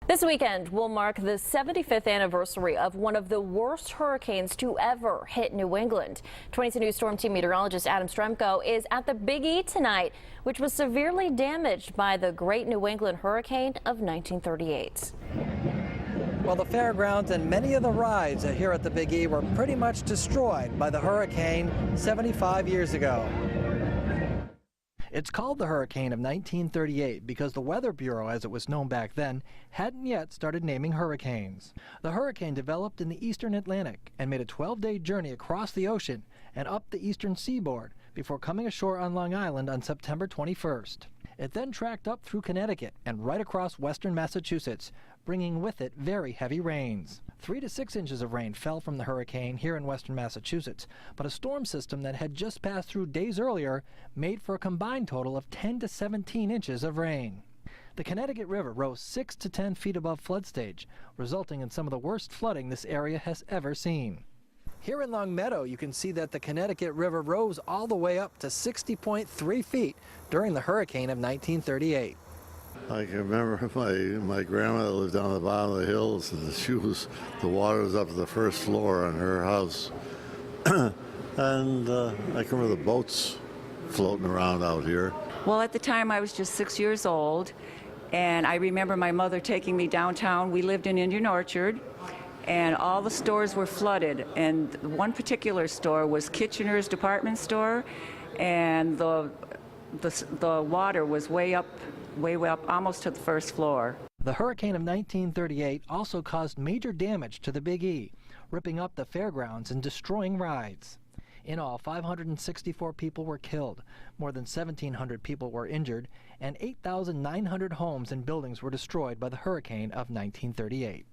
This weekend will mark the 75th anniversary of one of the worst hurricanes to ever hit New England. 22 News Storm Team meteorologist Adam Stremko is at the Big E tonight, which was severely damaged by the Great New England Hurricane of 1938. Well, the fairgrounds and many of the rides here at the Big E were pretty much destroyed by the hurricane 75 years ago. It's called the Hurricane of 1938 because the Weather Bureau, as it was known back then, hadn't yet started naming hurricanes. The hurricane developed in the eastern Atlantic and made a 12-day journey across the ocean and up the eastern seaboard before coming ashore on Long Island on September 21st. It then tracked up through Connecticut and right across western Massachusetts, bringing with it very heavy rains. 3 to 6 inches of rain fell from the hurricane here in western Massachusetts, but a storm system that had just passed through days earlier made for a combined total of 10 to 17 inches of rain. The Connecticut River rose 6 to 10 feet above flood stage, resulting in some of the worst flooding this area has ever seen. Here in Long Meadow, you can see that the Connecticut River rose all the way up to 60.3 feet during the hurricane of 1938. I can remember my grandmother lived down the bottom of the hills, and the water was up to the first floor on her house. And I can remember the boats floating around out here. Well, at the time I was just 6 years old, and I remember my mother taking me downtown. We lived in Indian Orchard, and all the stores were flooded, and one particular store was Kitchener's department store, and the water was way up almost to the first floor. The hurricane of 1938 also caused major damage to the Big E, ripping up the fairgrounds and destroying rides. In all, 564 people were killed, more than 1,700 people were injured, and 8,900 homes and buildings were destroyed by the hurricane of 1938.